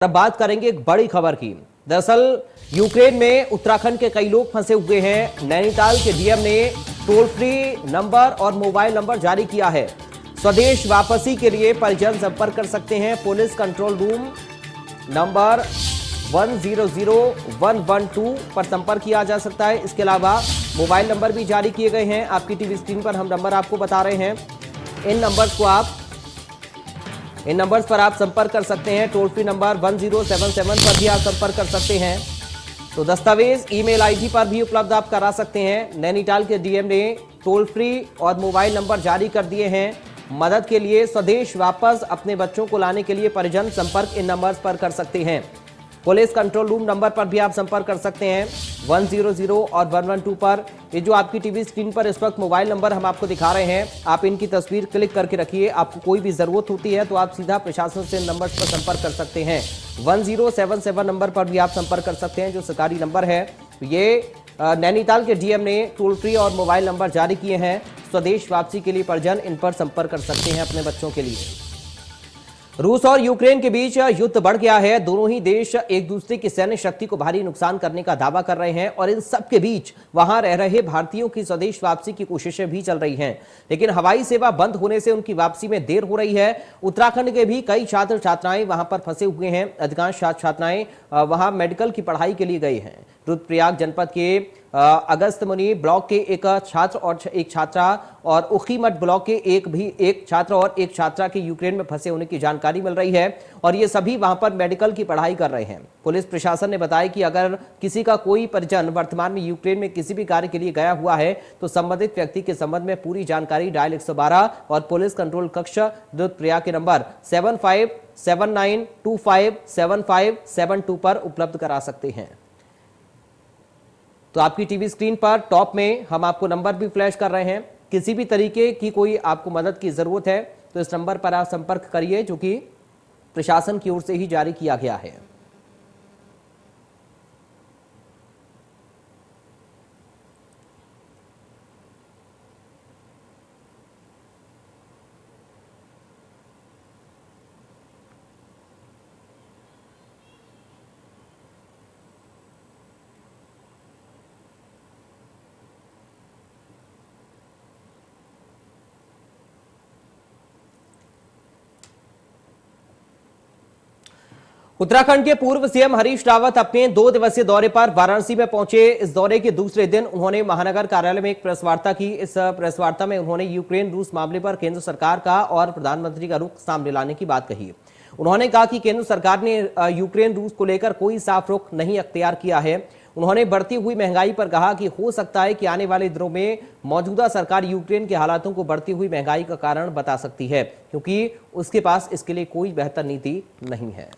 अब बात करेंगे एक बड़ी खबर की। दरअसल यूक्रेन में उत्तराखंड के कई लोग फंसे हुए हैं। नैनीताल के डीएम ने टोल फ्री नंबर और मोबाइल नंबर जारी किया है। स्वदेश वापसी के लिए परिजन संपर्क कर सकते हैं। पुलिस कंट्रोल रूम नंबर 100112 पर संपर्क किया जा सकता है। इसके अलावा मोबाइल नंबर भी जारी किए गए हैं। आपकी टीवी स्क्रीन पर हम नंबर आपको बता रहे हैं। इन नंबर्स पर आप संपर्क कर सकते हैं। टोल फ्री नंबर 1077 पर भी आप संपर्क कर सकते हैं। तो दस्तावेज ईमेल आईडी पर भी उपलब्ध आप करा सकते हैं। नैनीताल के डीएम ने टोल फ्री और मोबाइल नंबर जारी कर दिए हैं। मदद के लिए स्वदेश वापस अपने बच्चों को लाने के लिए परिजन संपर्क इन नंबर्स पर कर सकते हैं। पुलिस कंट्रोल रूम नंबर पर भी आप संपर्क कर सकते हैं 100 और 112 पर। ये जो आपकी टीवी स्क्रीन पर इस वक्त मोबाइल नंबर हम आपको दिखा रहे हैं, आप इनकी तस्वीर क्लिक करके रखिए। आपको कोई भी जरूरत होती है तो आप सीधा प्रशासन से नंबर पर संपर्क कर सकते हैं। 1077 नंबर पर भी आप संपर्क कर सकते हैं, जो सरकारी नंबर है। ये नैनीताल के डीएम ने टोल फ्री और मोबाइल नंबर जारी किए हैं। स्वदेश वापसी के लिए परिजन इन पर संपर्क कर सकते हैं अपने बच्चों के लिए। रूस और यूक्रेन के बीच युद्ध बढ़ गया है। दोनों ही देश एक दूसरे की सैन्य शक्ति को भारी नुकसान करने का दावा कर रहे हैं और इन सब के बीच वहां रह रहे भारतीयों की स्वदेश वापसी की कोशिशें भी चल रही हैं। लेकिन हवाई सेवा बंद होने से उनकी वापसी में देर हो रही है। उत्तराखंड के भी कई छात्र छात्राएं वहां पर फंसे हुए हैं। अधिकांश छात्र छात्राएं वहां मेडिकल की पढ़ाई के लिए गए हैं। रुद्रप्रयाग जनपद के अगस्तमुनि ब्लॉक के एक छात्र और एक छात्रा और उखीमठ ब्लॉक के एक छात्र और एक छात्रा के यूक्रेन में फंसे होने की जानकारी मिल रही है और ये सभी वहां पर मेडिकल की पढ़ाई कर रहे हैं। पुलिस प्रशासन ने बताया कि अगर किसी का कोई परिजन वर्तमान में यूक्रेन में किसी भी कार्य के लिए गया हुआ है तो संबंधित व्यक्ति के संबंध में पूरी जानकारी डायल 112 और पुलिस कंट्रोल कक्ष रुद्रप्रयाग के नंबर 7579257572 पर उपलब्ध करा सकते हैं। तो आपकी टीवी स्क्रीन पर टॉप में हम आपको नंबर भी फ्लैश कर रहे हैं। किसी भी तरीके की कोई आपको मदद की जरूरत है तो इस नंबर पर आप संपर्क करिए, जो कि प्रशासन की ओर से ही जारी किया गया है। उत्तराखंड के पूर्व सीएम हरीश रावत अपने 2 दिवसीय दौरे पर वाराणसी में पहुंचे। इस दौरे के दूसरे दिन उन्होंने महानगर कार्यालय में एक प्रेस वार्ता की। इस प्रेस वार्ता में उन्होंने यूक्रेन रूस मामले पर केंद्र सरकार का और प्रधानमंत्री का रुख सामने लाने की बात कही। उन्होंने कहा कि केंद्र सरकार ने यूक्रेन रूस को लेकर कोई साफ रुख नहीं अख्तियार किया है। उन्होंने बढ़ती हुई महंगाई पर कहा कि हो सकता है कि आने वाले दिनों में मौजूदा सरकार यूक्रेन के हालातों को बढ़ती हुई महंगाई का कारण बता सकती है, क्योंकि उसके पास इसके लिए कोई बेहतर नीति नहीं है।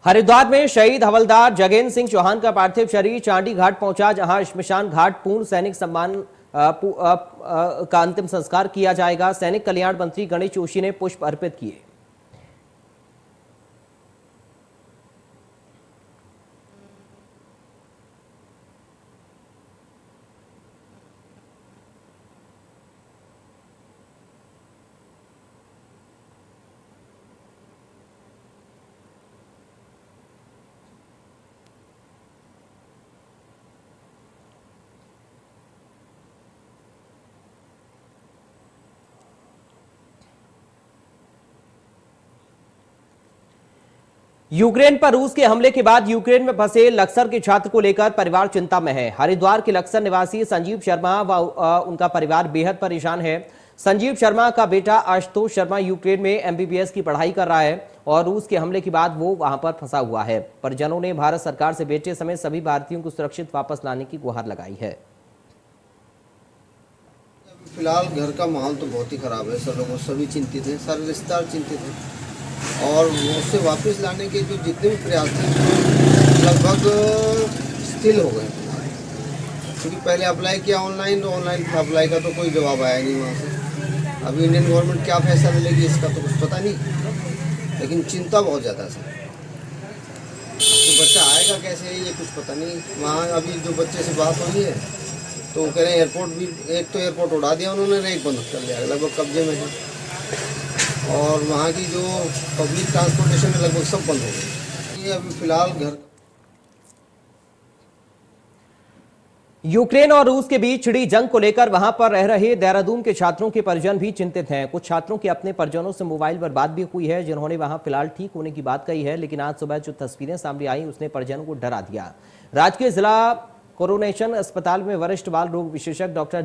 हरिद्वार में शहीद हवलदार जगेंद्र सिंह चौहान का पार्थिव शरीर चांडी घाट पहुंचा, जहां श्मशान घाट पूर्ण सैनिक सम्मान का अंतिम संस्कार किया जाएगा। सैनिक कल्याण मंत्री गणेश जोशी ने पुष्प अर्पित किए। यूक्रेन पर रूस के हमले के बाद यूक्रेन में फंसे लक्सर के छात्र को लेकर परिवार चिंता में है। हरिद्वार के लक्सर निवासी संजीव शर्मा व उनका परिवार बेहद परेशान है। संजीव शर्मा का बेटा आशुतोष शर्मा यूक्रेन में एमबीबीएस की पढ़ाई कर रहा है और रूस के हमले के बाद वो वहां पर फंसा हुआ है। परिजनों ने भारत सरकार से बेटे समेत सभी भारतीयों को सुरक्षित वापस लाने की गुहार लगाई है। फिलहाल घर का माहौल तो बहुत ही खराब है। सब लोग सभी चिंतित हैं, सारे रिश्तेदार चिंतित हैं और उससे वापस लाने के जो जितने भी प्रयास थे लगभग स्थिल हो गए। क्योंकि पहले अप्लाई किया ऑनलाइन, तो ऑनलाइन अप्लाई का तो कोई जवाब आया नहीं वहाँ से। अभी इंडियन गवर्नमेंट क्या फैसला मिलेगी इसका तो कुछ पता नहीं, लेकिन चिंता बहुत ज़्यादा है। तो बच्चा आएगा कैसे ये कुछ पता नहीं। वहाँ अभी जो बच्चे से बात हुई है तो वो कह रहे हैं एयरपोर्ट भी, एक तो एयरपोर्ट उड़ा दिया उन्होंने, एक बंद कर लिया, लगभग कब्जे में है। और वहाँ की जो पब्लिक ट्रांसपोर्टेशन है लगभग सब बंद हो गई। ये अभी फिलहाल घर यूक्रेन और रूस के बीच छिड़ी जंग को लेकर वहां पर रह रहे देहरादून के छात्रों के परिजन भी चिंतित हैं। कुछ छात्रों के अपने परिजनों से मोबाइल पर बात भी हुई है, जिन्होंने वहां फिलहाल ठीक होने की बात कही है, लेकिन आज सुबह जो तस्वीरें सामने आई उसने परिजनों को डरा दिया। राजकीय जिला कोरोनेशन अस्पताल में वरिष्ठ बाल रोग विशेषज्ञ डॉक्टर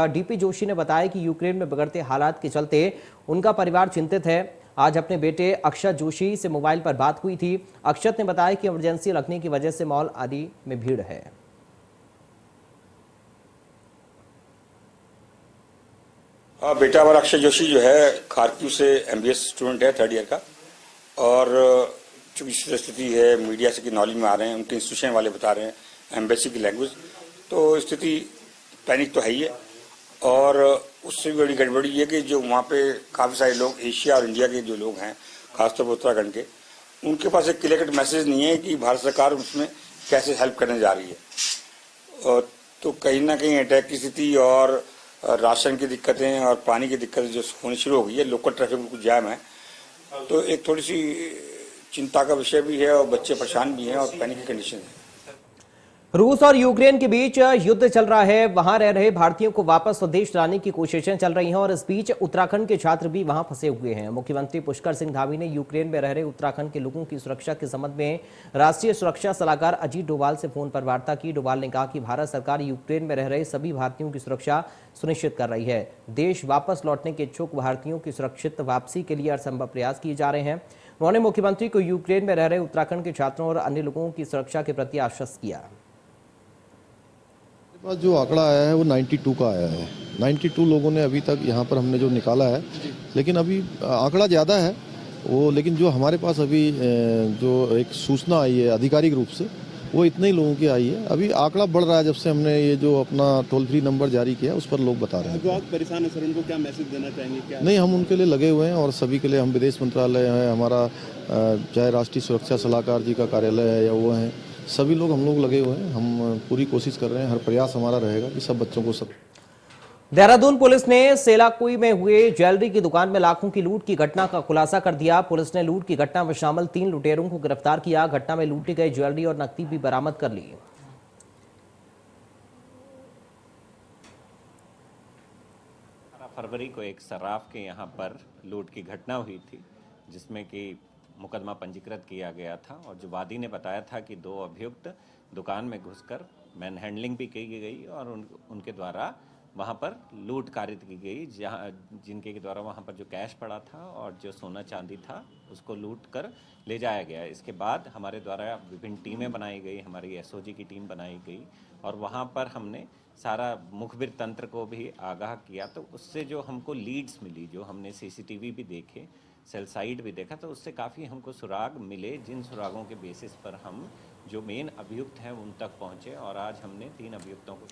डीपी जोशी ने बताया कि यूक्रेन में बिगड़ते हालात के चलते उनका परिवार चिंतित है। आज अपने बेटे अक्षत जोशी से मोबाइल पर बात हुई थी। अक्षत ने बताया कि इमरजेंसी लगने की वजह से मॉल आदि में भीड़ है। बेटा हमारा अक्षय जोशी जो है खारकिव से एमबीएस स्टूडेंट है, 3rd ईयर का। और चूंकि स्थिति है, मीडिया से की नॉलेज में आ रहे हैं, उनके इंस्टीट्यूशन वाले बता रहे हैं, एम्बेसी की लैंग्वेज, तो स्थिति पैनिक तो है ही है। और उससे भी बड़ी गड़बड़ी है कि जो वहाँ पे काफ़ी सारे लोग एशिया और इंडिया के जो लोग हैं, खासतौर पर उत्तराखंड के, उनके पास एक क्लियर कट मैसेज नहीं है कि भारत सरकार उसमें कैसे हेल्प करने जा रही है। और तो कहीं ना कहीं अटैक की स्थिति और राशन की दिक्कतें और पानी की दिक्कतें जो होनी शुरू हो गई है, लोकल ट्रैफिक में कुछ जाम है, तो एक थोड़ी सी चिंता का विषय भी है और बच्चे परेशान भी हैं और पैनिक की कंडीशन है। रूस और यूक्रेन के बीच युद्ध चल रहा है, वहां रह रहे भारतीयों को वापस स्वदेश लाने की कोशिशें चल रही हैं और इस बीच उत्तराखंड के छात्र भी वहां फंसे हुए हैं। मुख्यमंत्री पुष्कर सिंह धामी ने यूक्रेन में रह रहे उत्तराखंड के लोगों की सुरक्षा के संबंध में राष्ट्रीय सुरक्षा सलाहकार अजीत डोभाल से फोन पर वार्ता की। डोभाल ने कहा कि भारत सरकार यूक्रेन में रह रहे सभी भारतीयों की सुरक्षा सुनिश्चित कर रही है। देश वापस लौटने के इच्छुक भारतीयों की सुरक्षित वापसी के लिए हरसंभव प्रयास किए जा रहे हैं। उन्होंने मुख्यमंत्री को यूक्रेन में रह रहे उत्तराखंड के छात्रों और अन्य लोगों की सुरक्षा के प्रति आश्वस्त किया। पास जो आंकड़ा आया है वो 92 का आया है। 92 लोगों ने अभी तक यहाँ पर हमने जो निकाला है, लेकिन अभी आंकड़ा ज़्यादा है वो, लेकिन जो हमारे पास अभी जो एक सूचना आई है आधिकारिक रूप से, वो इतने ही लोगों की आई है। अभी आंकड़ा बढ़ रहा है जब से हमने ये जो अपना टोल फ्री नंबर जारी किया, उस पर लोग बता रहे हैं। जो आप परेशान है सर, उनको क्या मैसेज देना चाहेंगे? क्या नहीं, हम उनके लिए लगे हुए हैं और सभी के लिए हम विदेश मंत्रालय है हमारा, चाहे राष्ट्रीय सुरक्षा सलाहकार जी का कार्यालय है या वो है, सभी लोग हम लोग लगे हुए हैं। हम पूरी कोशिश कर रहे हैं, हर प्रयास हमारा रहेगा कि सब बच्चों को सब। देहरादून पुलिस ने सेलाकुई में हुए ज्वेलरी की दुकान में लाखों की लूट की घटना का खुलासा कर दिया। पुलिस ने लूट की घटना में शामिल 3 लुटेरों को गिरफ्तार किया। घटना में लूटी गई ज्वेलरी और नकदी भी बरामद कर ली। फरवरी को एक सराफ के यहाँ पर लूट की घटना हुई थी, जिसमें कि मुकदमा पंजीकृत किया गया था और जो वादी ने बताया था कि 2 अभियुक्त दुकान में घुसकर मैन हैंडलिंग भी की गई और उनके द्वारा वहां पर लूट कारित की गई, जहां जिनके के द्वारा वहां पर जो कैश पड़ा था और जो सोना चांदी था उसको लूट कर ले जाया गया। इसके बाद हमारे द्वारा विभिन्न टीमें बनाई गई, हमारी एसओजी की टीम बनाई गई और वहां पर हमने सारा मुखबिर तंत्र को भी आगाह किया। तो उससे जो हमको लीड्स मिली, जो हमने सीसीटीवी भी देखे, सेल साइड भी देखा, तो उससे काफ़ी हमको सुराग मिले, जिन सुरागों के बेसिस पर हम जो मेन अभियुक्त हैं उन तक पहुंचे और आज हमने 3 अभियुक्तों को।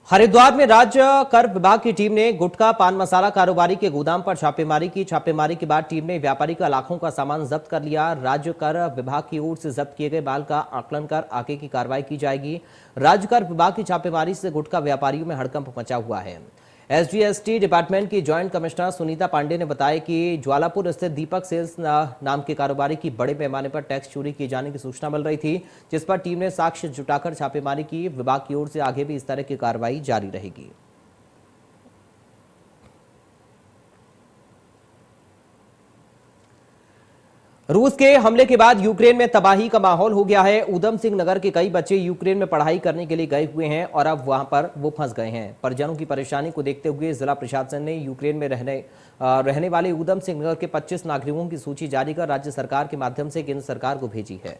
हरिद्वार में राज्य कर विभाग की टीम ने गुटखा पान मसाला कारोबारी के गोदाम पर छापेमारी की। छापेमारी के बाद टीम ने व्यापारी का लाखों का सामान जब्त कर लिया। राज्य कर विभाग की ओर से जब्त किए गए माल का आकलन कर आगे की कार्रवाई की जाएगी। राज्य कर विभाग की छापेमारी से गुटखा व्यापारियों में हड़कंप मचा हुआ है। एसजीएसटी डिपार्टमेंट की ज्वाइंट कमिश्नर सुनीता पांडे ने बताया कि ज्वालापुर स्थित दीपक सेल्स नाम के कारोबारी की बड़े पैमाने पर टैक्स चोरी किए जाने की सूचना मिल रही थी, जिस पर टीम ने साक्ष्य जुटाकर छापेमारी की। विभाग की ओर से आगे भी इस तरह की कार्रवाई जारी रहेगी। रूस के हमले के बाद यूक्रेन में तबाही का माहौल हो गया है। उधम सिंह नगर के कई बच्चे यूक्रेन में पढ़ाई करने के लिए गए हुए हैं और अब वहां पर वो फंस गए हैं। परिजनों की परेशानी को देखते हुए जिला प्रशासन ने यूक्रेन में रहने वाले उधम सिंह नगर के 25 नागरिकों की सूची जारी कर राज्य सरकार के माध्यम से केंद्र सरकार को भेजी है।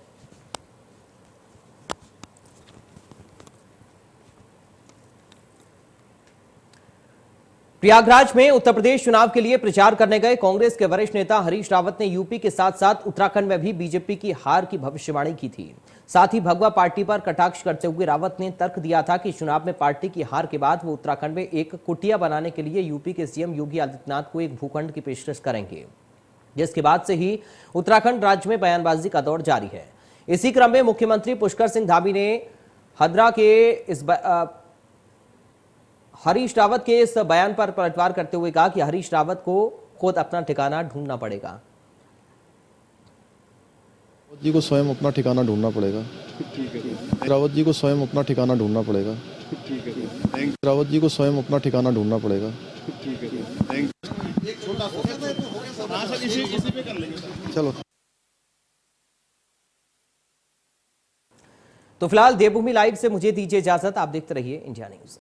प्रयागराज में उत्तर प्रदेश चुनाव के लिए प्रचार करने गए कांग्रेस के वरिष्ठ नेता हरीश रावत ने यूपी के साथ साथ उत्तराखंड में भी बीजेपी की हार की भविष्यवाणी की थी। साथ ही भगवा पार्टी पर कटाक्ष करते हुए रावत ने तर्क दिया था कि चुनाव में पार्टी की हार के बाद वो उत्तराखंड में एक कुटिया बनाने के लिए यूपी के सीएम योगी आदित्यनाथ को एक भूखंड की पेशकश करेंगे, जिसके बाद से ही उत्तराखंड राज्य में बयानबाजी का दौर जारी है। इसी क्रम में मुख्यमंत्री पुष्कर सिंह धामी ने हदरा के हरीश रावत के इस बयान पर पलटवार करते हुए कहा कि हरीश रावत को खुद अपना ठिकाना ढूंढना पड़ेगा। रावत जी को स्वयं अपना ठिकाना ढूंढना पड़ेगा। रावत जी को स्वयं अपना ठिकाना ढूंढना पड़ेगा। रावत जी को स्वयं अपना ठिकाना ढूंढना पड़ेगा। चलो। तो फिलहाल देवभूमि लाइव से मुझे दीजिए इजाजत। आप देखते रहिए इंडिया न्यूज।